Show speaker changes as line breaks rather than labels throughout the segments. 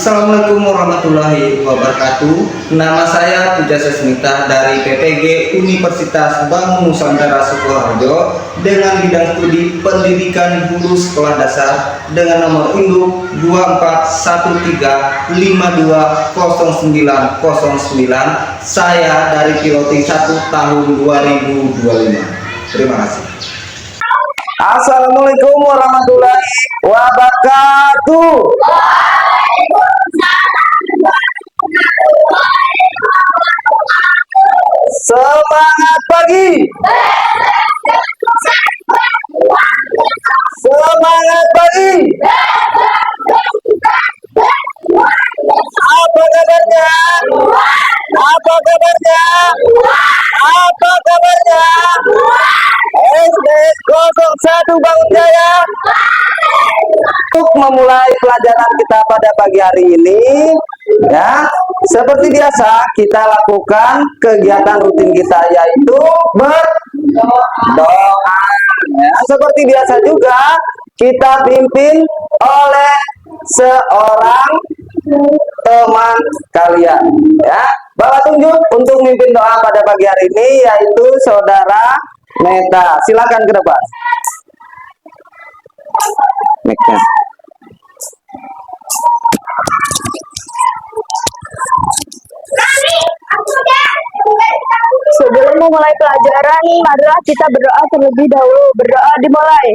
Assalamualaikum warahmatullahi wabarakatuh. Nama saya Puja Sesmita dari PPG Universitas Bangun Nusantara Sukoharjo dengan bidang studi pendidikan guru sekolah dasar dengan nomor induk 2413520909. Saya dari piloti 1 tahun 2025. Terima kasih. Assalamualaikum warahmatullahi wabarakatuh. Semangat pagi. Semangat pagi. Apa kabarnya? Apa kabarnya? Apa kabarnya? SD 01 Bangun Jaya. Untuk memulai pelajaran kita pada pagi hari ini, ya, seperti biasa kita lakukan kegiatan rutin kita yaitu berdoa. Ya, seperti biasa juga kita pimpin oleh seorang teman kalian. Ya, Bapak tunjuk untuk mimpin doa pada pagi hari ini yaitu Saudara Meta. Silakan ke depan. Mic-nya.
Sebelum memulai pelajaran, marilah kita berdoa terlebih dahulu. Berdoa dimulai.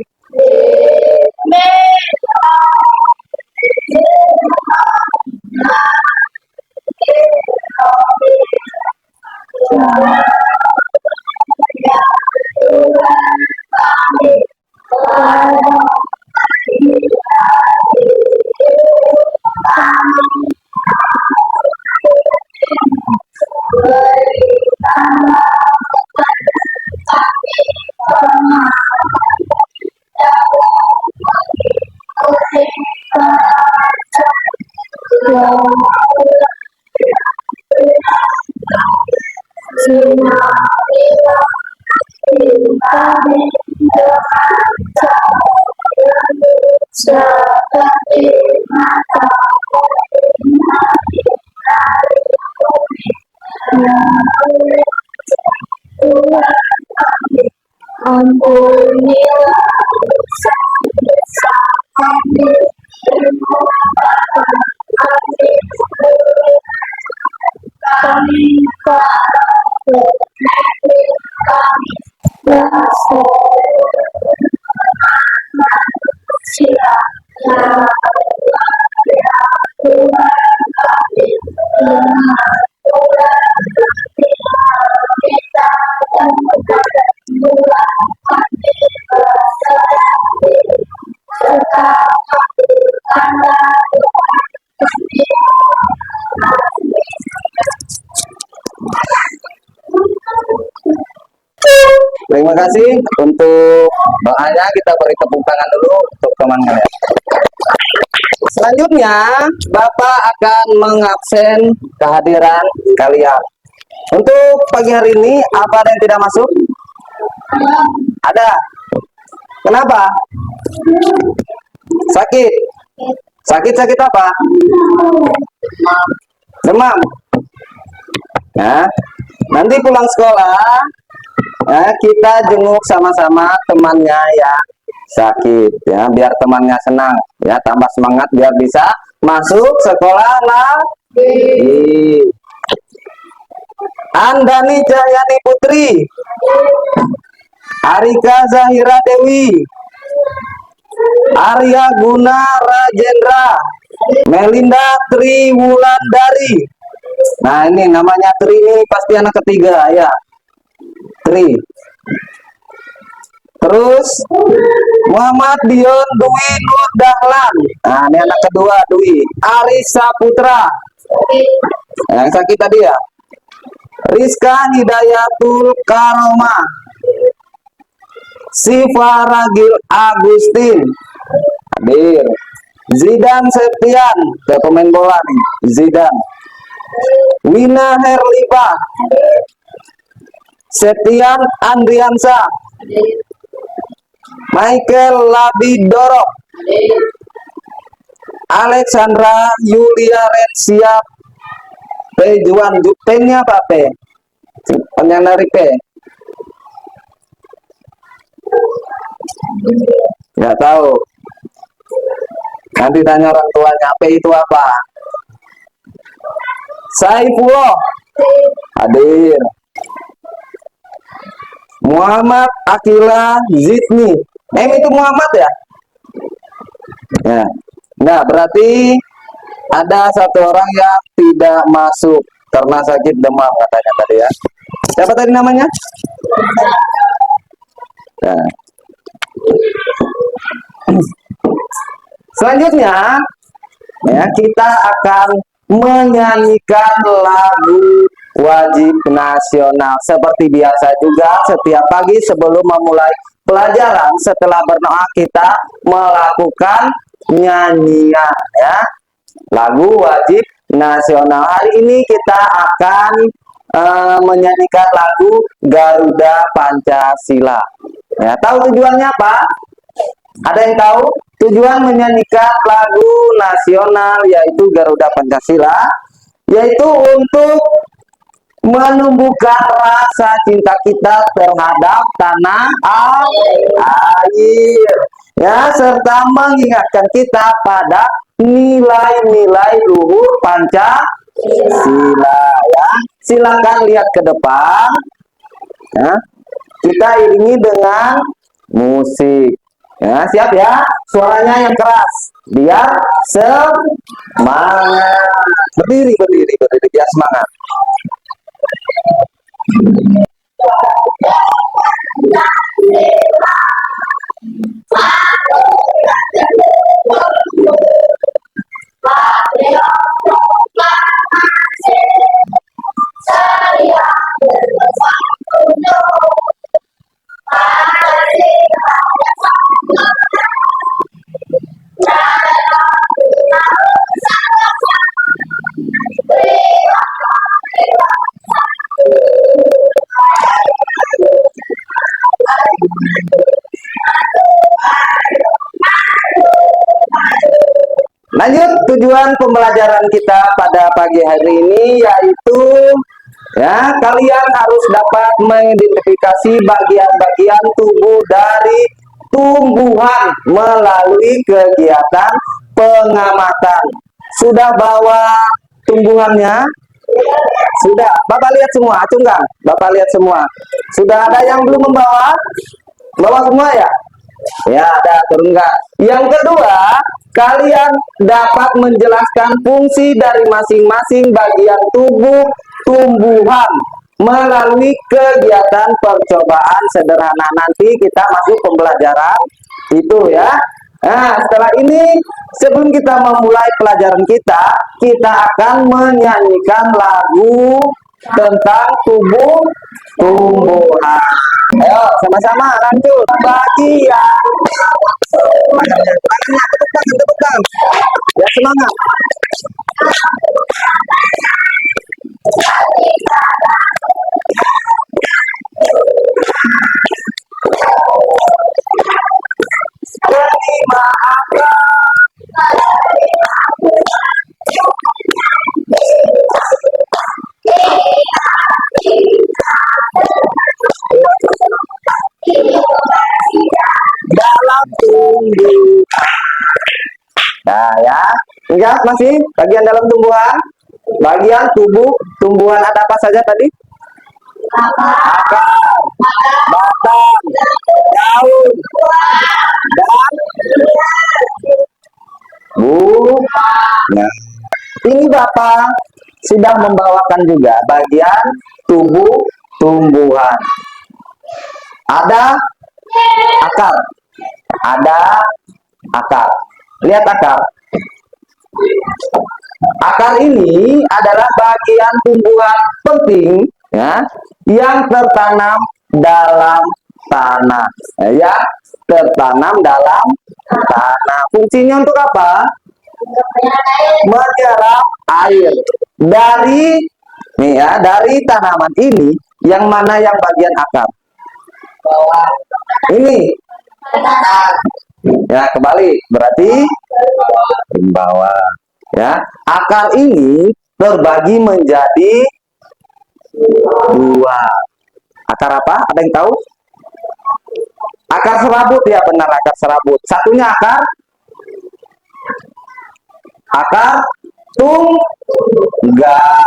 Terima kasih untuk doanya. Kita beri tepuk tangan dulu untuk teman kalian. Selanjutnya, Bapak akan mengabsen kehadiran kalian. Untuk pagi hari ini, apa ada yang tidak masuk? Ada. Kenapa? Sakit. Sakit apa? Demam. Nah, nanti pulang sekolah, ya, kita jenguk sama-sama temannya yang sakit, ya, biar temannya senang, ya, tambah semangat biar bisa masuk sekolah lagi. Andani Cahyani Putri, Arika Zahira Dewi, Arya Guna Rajendra, Melinda Triwulandari. Nah, ini namanya Tri, ini pasti anak ketiga, ya. Tri. Terus Muhammad Dion Dwi Nur Dahlan. Nah, ini anak kedua, Dwi. Arisa Putra. Yang sakit tadi, ya. Rizka Hidayatul Karoma. Siva Ragil Agustin. Hadir. Zidan Septian, ke pemain bola nih. Zidan. Wina Herliba. Septian Andriansa. Michael Labidoro. Alexandra Yulia Rensia Pejuan. P-nya apa P? Panjang dari P? Nggak tahu. Nanti tanya orang tuanya. P itu apa? Saifullah hadir. Muhammad Akila Zidni. Itu Muhammad ya? Ya. Nah, berarti ada satu orang yang tidak masuk karena sakit demam katanya tadi ya. Siapa tadi namanya? Nah. Selanjutnya ya, kita akan menyanyikan lagu wajib nasional seperti biasa juga. Setiap pagi sebelum memulai pelajaran, setelah berdoa kita melakukan nyanyian ya, lagu wajib nasional. Hari ini kita akan menyanyikan lagu Garuda Pancasila ya. Tahu tujuannya apa? Ada yang tahu? Tujuan menyanyikan lagu nasional yaitu Garuda Pancasila yaitu untuk menumbuhkan rasa cinta kita terhadap tanah air ya, serta mengingatkan kita pada nilai-nilai luhur Pancasila ya. Silakan lihat ke depan ya. Kita iringi dengan musik ya. Siap ya, suaranya yang keras biar semangat. Berdiri biar semangat. Lanjut, tujuan pembelajaran kita pada pagi hari ini yaitu ya, kalian harus dapat mengidentifikasi bagian-bagian tubuh dari tumbuhan melalui kegiatan pengamatan. Sudah bawa tumbuhannya? Sudah. Bapak lihat semua, acungkan. Bapak lihat semua. Sudah ada yang belum membawa? Bawa semua ya? Ya, ada, turunkan. Yang kedua, kalian dapat menjelaskan fungsi dari masing-masing bagian tubuh tumbuhan melalui kegiatan percobaan sederhana. Nanti kita masuk pembelajaran itu ya. Nah, setelah ini sebelum kita memulai pelajaran kita akan menyanyikan lagu tentang tumbuhan. Ayo sama-sama lanjut. Bagian tepuk-tepuk. Ya, semangat. Terima dalam tumbuh. Nah ya, ingat masih bagian dalam tumbuhan, bagian tubuh tumbuhan ada apa saja tadi? Akar, batang, daun, dan bunga. Ini Bapak sudah membawakan juga bagian tubuh tumbuhan. Ada akar, ada akar. Lihat akar. Akar ini adalah bagian tumbuhan penting ya, yang tertanam dalam tanah. Ya, tertanam dalam tanah. Fungsinya untuk apa? Menyerap air. Dari tanaman ini yang mana yang bagian akar? Ini Ya, kebalik. Berarti bawah. Ya, akar ini terbagi menjadi dua. Akar apa? Ada yang tahu? Akar serabut, ya benar, akar serabut. Satunya akar tunggal.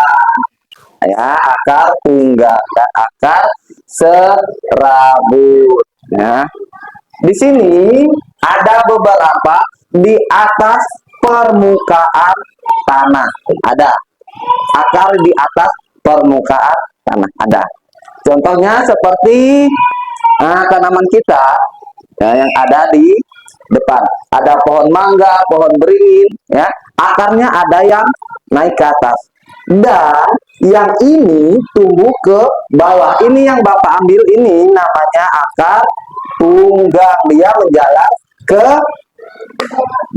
Ya, akar tunggal dan akar serabut. Ya. Di sini ada beberapa di atas permukaan tanah. Ada akar di atas permukaan tanah. Ada. Contohnya seperti tanaman kita ya, yang ada di depan. Ada pohon mangga, pohon beringin. Ya, akarnya ada yang naik ke atas. Dan yang ini tumbuh ke bawah. Ini yang Bapak ambil ini namanya akar tunggal. Dia menjalar ke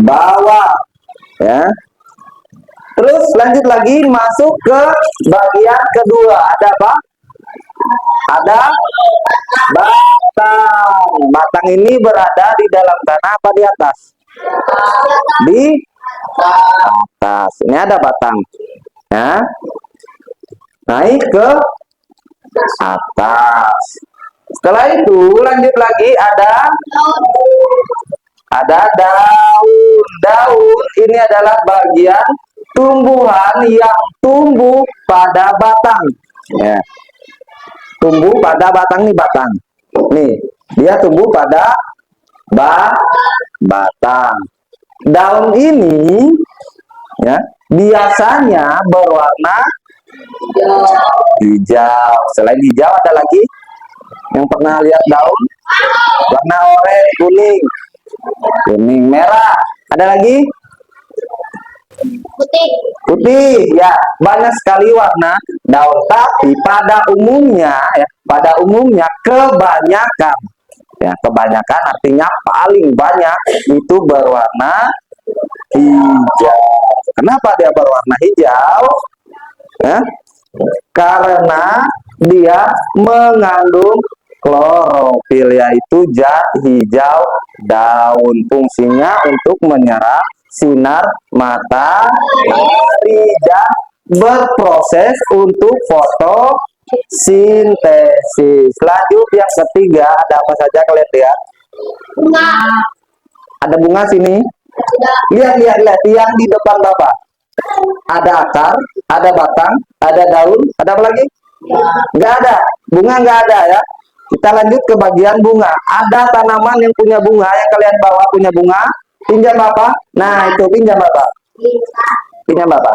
bawah. Ya. Terus lanjut lagi masuk ke bagian kedua. Ada apa? Ada batang. Batang ini berada di dalam tanah apa di atas? Di atas. Ini ada batang. Ya. Naik ke atas. Setelah itu lanjut lagi ada daun. Daun ini adalah bagian tumbuhan yang tumbuh pada batang. Ya. Tumbuh pada batang, nih batang. Nih, dia tumbuh pada batang. Daun ini ya biasanya berwarna hijau. Selain hijau ada lagi yang pernah lihat daun warna oranye, kuning, merah. Ada lagi putih. Ya, banyak sekali warna daun. Tapi pada umumnya kebanyakan, ya kebanyakan artinya paling banyak itu berwarna hijau. Kenapa dia berwarna hijau? Ya, karena dia mengandung klorofil, yaitu zat hijau daun. Fungsinya untuk menyerap sinar matahari dan berproses untuk fotosintesis. Lanjut yang ketiga, ada apa saja kalian lihat? Bunga. Ada bunga sini. Lihat yang di depan Bapak. Ada akar, ada batang, ada daun, ada apa lagi? Nggak ada. Bunga nggak ada ya. Kita lanjut ke bagian bunga. Ada tanaman yang punya bunga, yang kalian bawa punya bunga. Pinjam Bapak. Nah, itu pinjam Bapak. Pinjam Bapak.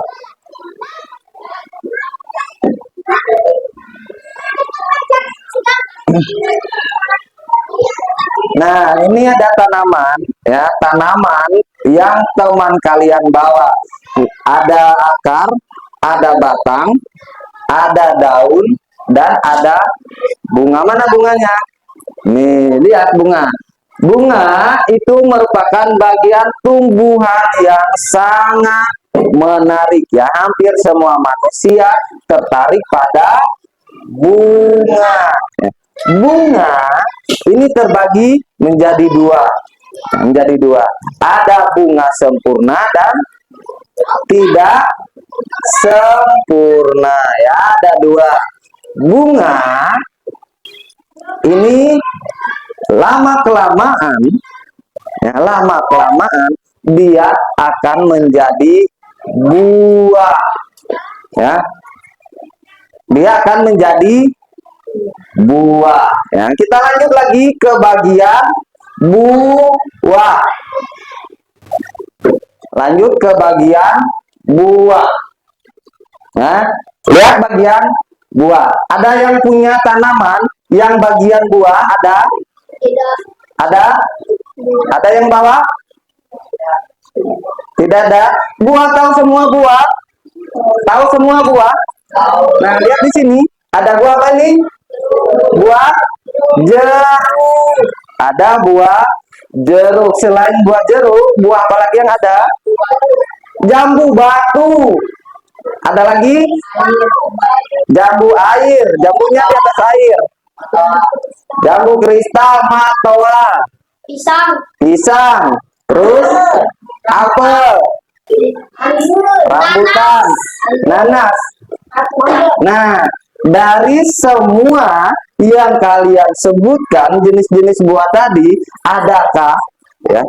Nah, ini ada tanaman, ya, tanaman yang teman kalian bawa. Ada akar, ada batang, ada daun, dan ada bunga. Mana bunganya? Nih, lihat bunga. Bunga itu merupakan bagian tumbuhan yang sangat menarik, ya. Hampir semua manusia tertarik pada bunga. Bunga ini terbagi menjadi dua. Ada bunga sempurna dan tidak sempurna, ya. Ada dua. Bunga ini lama kelamaan dia akan menjadi buah, ya. Dia akan menjadi buah. Ya, kita lanjut lagi ke bagian buah. Lanjut ke bagian buah. Ya, lihat bagian buah. Ada yang punya tanaman yang bagian buah ada? Ada yang bawa? Tidak ada. Buah tahu semua buah? Tahu semua buah? Nah, lihat di sini. Ada buah apa nih? Buah jeruk. Ada buah jeruk. Selain buah jeruk, buah apa lagi yang ada? Jambu batu. Ada lagi? Jambu air. Jambunya di atas air. Jambu kristal, matoa.
Pisang.
Pisang. Terus apel, rambutan, nanas. Nah, dari semua yang kalian sebutkan jenis-jenis buah tadi, adakah ya,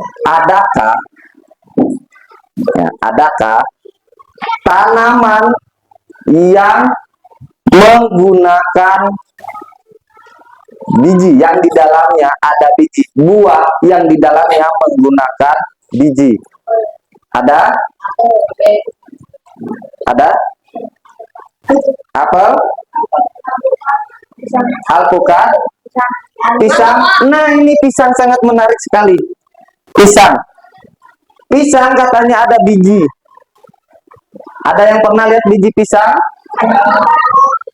adakah tanaman yang menggunakan biji yang di dalamnya ada biji, buah yang di dalamnya menggunakan biji? Ada? Ada? Apel? Alpukat? Pisang? Nah, ini pisang sangat menarik sekali. Pisang. Pisang katanya ada biji. Ada yang pernah lihat biji pisang?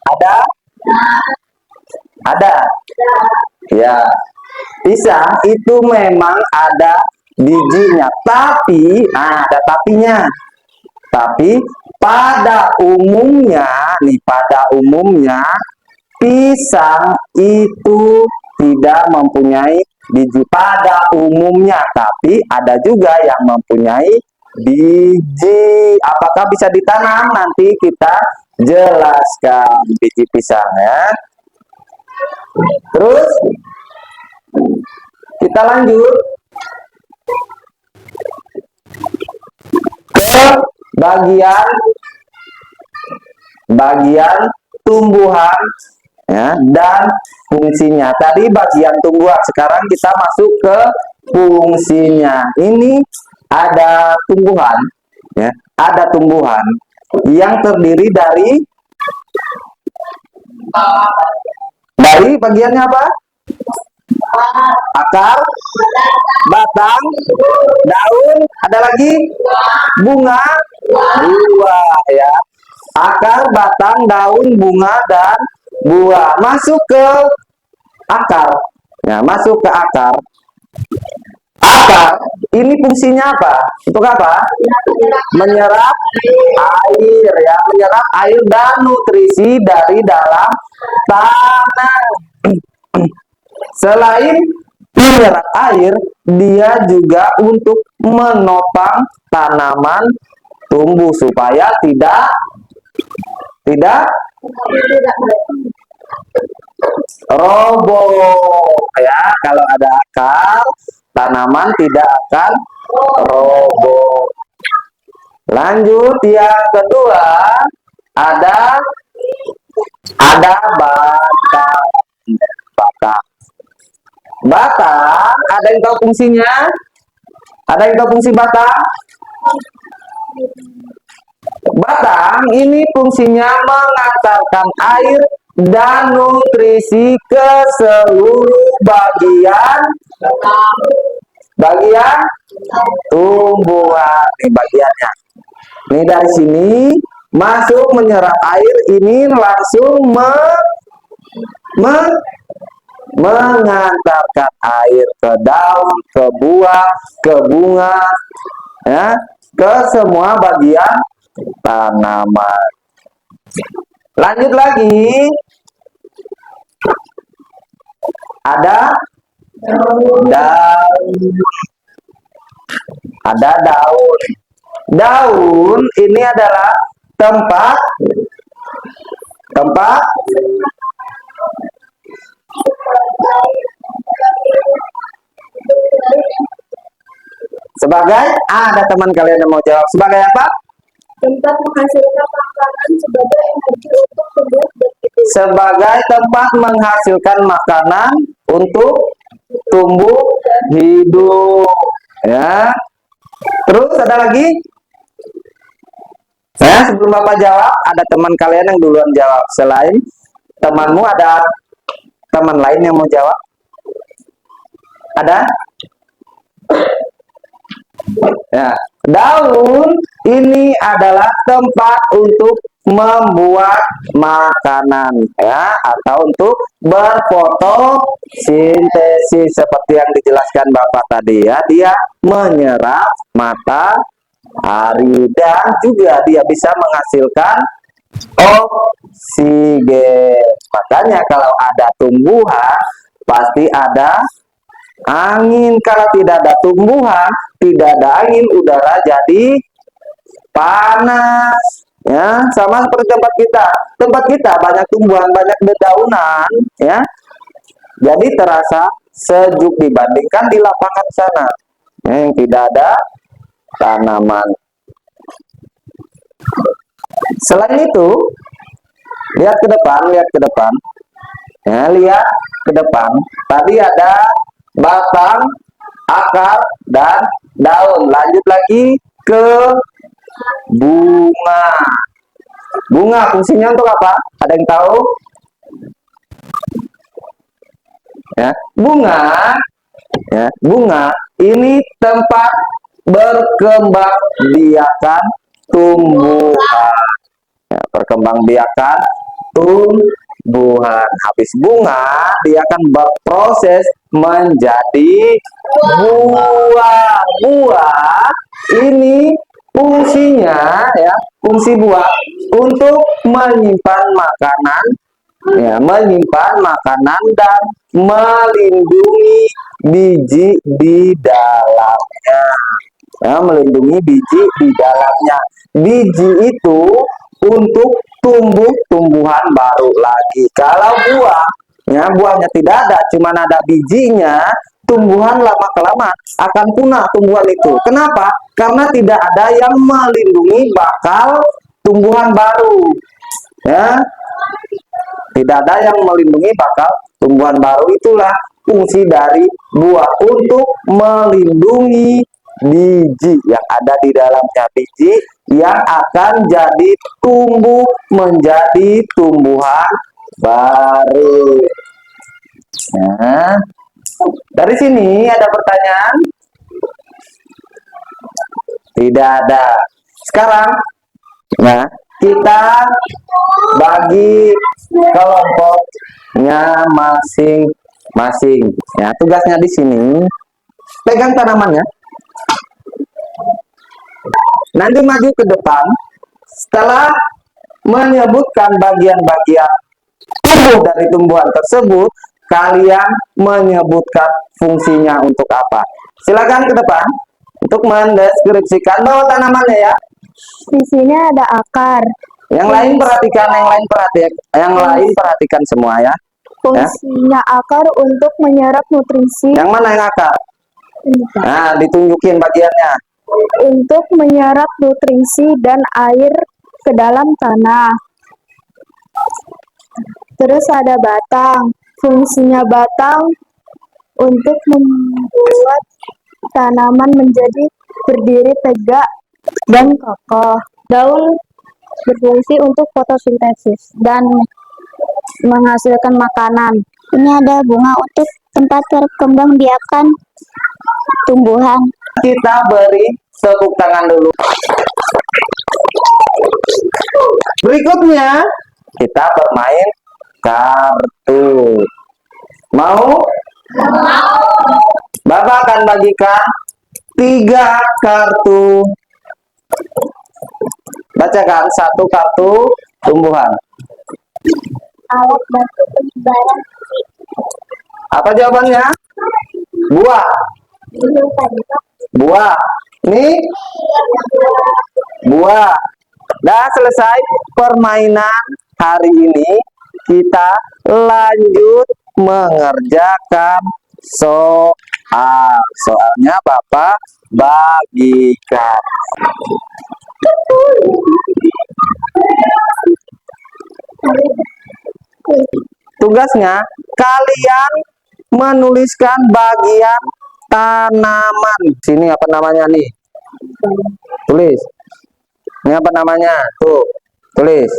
Ada? Ada? Ya. Pisang itu memang ada bijinya, tapi ada tapinya. Tapi pada umumnya pisang itu tidak mempunyai biji pada umumnya, tapi ada juga yang mempunyai biji. Apakah bisa ditanam? Nanti kita jelaskan biji pisang ya. Terus kita lanjut ke bagian tumbuhan ya, dan fungsinya. Tadi bagian tumbuhan, sekarang kita masuk ke fungsinya. Ini ada tumbuhan ya, ada tumbuhan yang terdiri dari bagiannya apa? Akar, batang, daun, ada lagi bunga, buah ya. Akar, batang, daun, bunga, dan buah. Masuk ke akar. Ya, masuk ke akar. Akar ini fungsinya apa? Untuk apa? Menyerap air ya, menyerap air dan nutrisi dari dalam tanah. Selain menyerap air, dia juga untuk menopang tanaman tumbuh supaya tidak roboh ya. Kalau ada akar, tanaman tidak akan roboh. Lanjut yang kedua, ada batang. Batang, ada yang tahu fungsinya? Ada yang tahu fungsi batang? Batang ini fungsinya mengantarkan air dan nutrisi ke seluruh bagian tumbuhan. Ini bagiannya. Ini dari sini masuk menyerap air, ini langsung mengantarkan air ke daun, ke buah, ke bunga, ya, ke semua bagian tanaman. Lanjut lagi, ada daun. Ada daun. Daun ini adalah tempat sebagai, ada teman kalian yang mau jawab, sebagai apa?
Tempat menghasilkan makanan sebagai energi untuk tumbuh dan hidup.
Sebagai tempat menghasilkan makanan untuk tumbuh hidup ya. Terus ada lagi ya, sebelum Bapak jawab, ada teman kalian yang duluan jawab. Selain temanmu, ada teman lain yang mau jawab? Ada? Ya, daun ini adalah tempat untuk membuat makanan ya, atau untuk berfotosintesis seperti yang dijelaskan Bapak tadi ya. Dia menyerap matahari dan juga dia bisa menghasilkan oksigen. Makanya kalau ada tumbuhan pasti ada Angin. Kalau tidak ada tumbuhan, tidak ada angin, udara jadi panas. Ya, sama seperti tempat kita. Tempat kita banyak tumbuhan, banyak dedaunan, ya. Jadi terasa sejuk dibandingkan di lapangan sana, yang tidak ada tanaman. Selain itu, lihat ke depan, lihat ke depan. Ya, lihat ke depan. Tadi ada batang, akar, dan daun. Lanjut lagi ke bunga. Bunga fungsinya untuk apa? Ada yang tahu? Ya, bunga, ya, bunga ini tempat berkembang biakan tumbuhan. Ya, berkembang biakan tumbuhan. Habis bunga, dia akan berproses menjadi buah. Buah ini fungsinya, ya, fungsi buah untuk menyimpan makanan, ya, menyimpan makanan dan melindungi biji di dalamnya. Ya, melindungi biji di dalamnya. Biji itu untuk tumbuh tumbuhan baru lagi. Kalau buah, ya, buahnya tidak ada, cuman ada bijinya, tumbuhan lama kelamaan akan punah tumbuhan itu. Kenapa? Karena tidak ada yang melindungi bakal tumbuhan baru. Ya, tidak ada yang melindungi bakal tumbuhan baru. Itulah fungsi dari buah, untuk melindungi biji yang ada di dalamnya, biji yang akan jadi tumbuh menjadi tumbuhan baru. Nah, dari sini ada pertanyaan? Tidak ada. Sekarang, nah, kita bagi kelompoknya masing-masing. Ya, tugasnya di sini pegang tanamannya. Nanti maju ke depan. Setelah menyebutkan bagian-bagian tubuh dari tumbuhan tersebut, kalian menyebutkan fungsinya untuk apa. Silakan ke depan untuk mendeskripsikan bahwa tanamannya, ya.
Di sini ada akar.
Yang lain perhatikan, yang lain perhatikan semua, ya.
Fungsinya akar untuk menyerap nutrisi.
Yang mana yang akar? Nah, ditunjukin bagiannya.
Untuk menyerap nutrisi dan air ke dalam tanah. Terus ada batang. Fungsinya batang untuk membuat tanaman menjadi berdiri tegak dan kokoh. Daun berfungsi untuk fotosintesis dan menghasilkan makanan. Ini ada bunga untuk tempat berkembang biakan tumbuhan.
Kita beri tepuk tangan dulu. Berikutnya kita bermain kartu. Mau? Bapak akan bagikan 3 kartu. Bacakan 1 kartu tumbuhan.
Alat bantu penyebaran.
Apa jawabannya? Buah. Buah. Ini buah. Dah selesai permainan hari ini. Kita lanjut mengerjakan soal. Soalnya Bapak bagikan. Tugasnya kalian menuliskan bagian tanaman. Sini apa namanya nih? Tulis. Ini apa namanya? Tuh, tulis.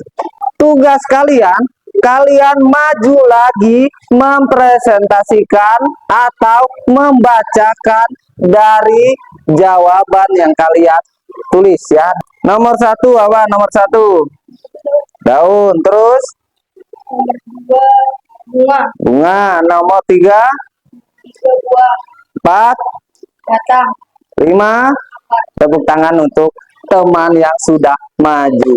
Tugas kalian, kalian maju lagi mempresentasikan atau membacakan dari jawaban yang kalian tulis, ya. Nomor 1 apa? Nomor 1 daun. Terus
Bunga.
bunga. Nomor 3
Buah.
4
Batang.
5. Tepuk tangan untuk teman yang sudah maju.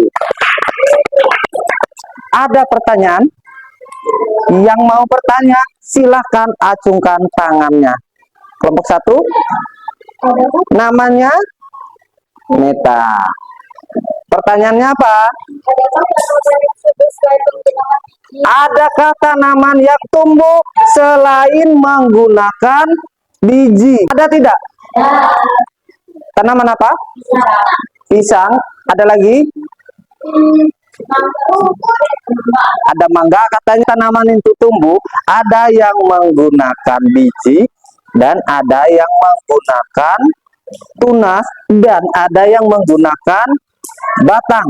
Ada pertanyaan? Yang mau bertanya silahkan acungkan tangannya. Kelompok 1 namanya Meta. Pertanyaannya apa? Adakah tanaman yang tumbuh selain menggunakan biji? Ada tidak? Tanaman apa? Pisang. Ada lagi? Ada mangga. Katanya tanaman itu tumbuh. Ada yang menggunakan biji dan ada yang menggunakan tunas dan ada yang menggunakan batang.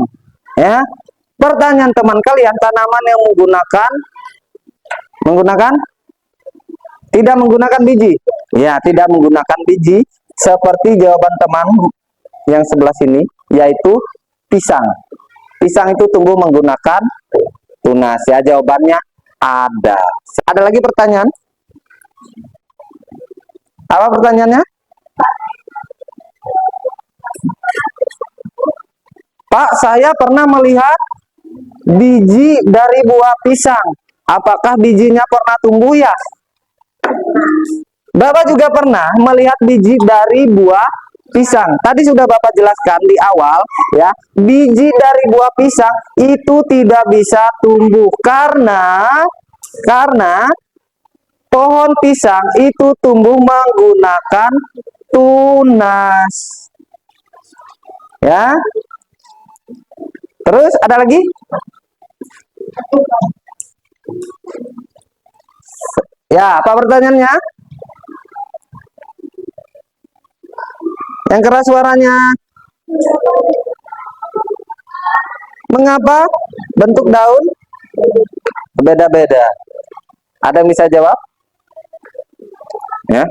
Ya. Pertanyaan teman kalian, tanaman yang menggunakan tidak menggunakan biji. Ya, tidak menggunakan biji seperti jawaban teman yang sebelah sini, yaitu pisang. Pisang itu tumbuh menggunakan tunas. Ya, jawabannya ada. Ada lagi pertanyaan? Apa pertanyaannya? Pak, saya pernah melihat biji dari buah pisang. Apakah bijinya pernah tumbuh ya? Bapak juga pernah melihat biji dari buah pisang. Tadi sudah Bapak jelaskan di awal ya, biji dari buah pisang itu tidak bisa tumbuh karena pohon pisang itu tumbuh menggunakan tunas. Ya. Terus ada lagi? Ya, apa pertanyaannya? Yang keras suaranya. Mengapa bentuk daun beda-beda? Ada yang bisa jawab? Ya.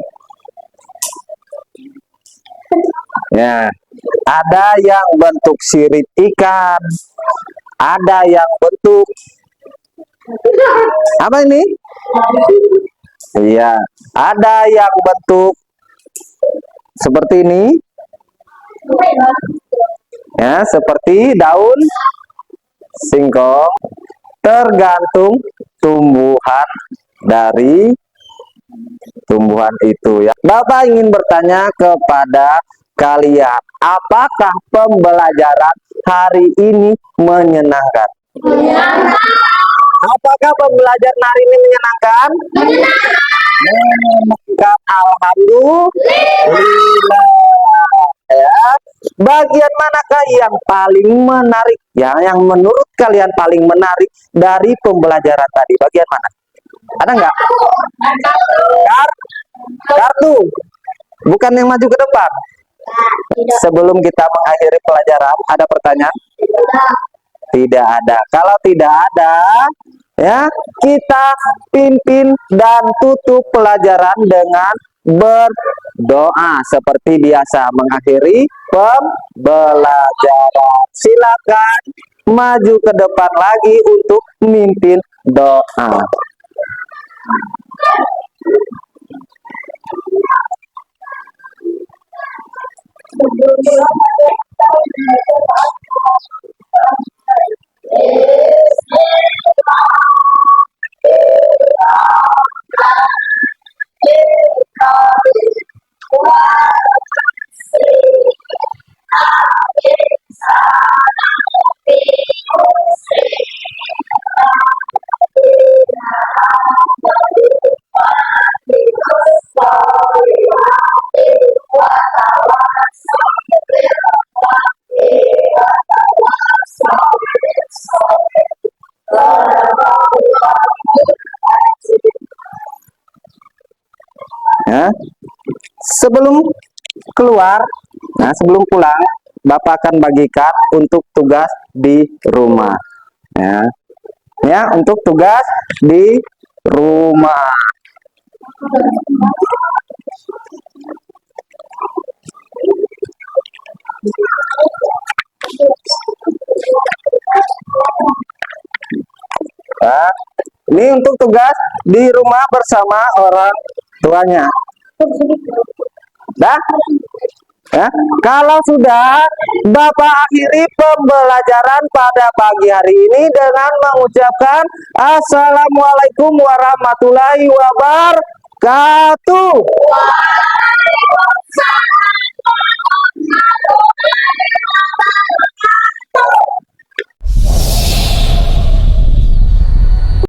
Ya. Ada yang bentuk sirip ikan. Ada yang bentuk apa ini? Iya, ada yang bentuk seperti ini. Ya, seperti daun singkong, tergantung tumbuhan dari tumbuhan itu ya. Bapak ingin bertanya kepada kalian, apakah pembelajaran hari ini menyenangkan? Apakah pembelajaran hari ini menyenangkan? Menyenangkan. Alhamdulillah. Ya. Bagian manakah yang paling menarik? Ya, yang menurut kalian paling menarik dari pembelajaran tadi? Bagian mana? Ada nggak? Kartu. Bukan yang maju ke depan. Sebelum kita mengakhiri pelajaran, ada pertanyaan? Tidak ada. Kalau tidak ada, ya, kita pimpin dan tutup pelajaran dengan berdoa seperti biasa mengakhiri pembelajaran. Silakan maju ke depan lagi untuk memimpin doa. Ya. Sebelum keluar, nah sebelum pulang, Bapak akan bagikan untuk tugas di rumah. Ya, ya untuk tugas di rumah. Nah, ini untuk tugas di rumah bersama orang tuanya. Dah? Ya, kalau sudah, Bapak akhiri pembelajaran pada pagi hari ini dengan mengucapkan Assalamualaikum warahmatullahi wabarakatuh. wabarakatuh.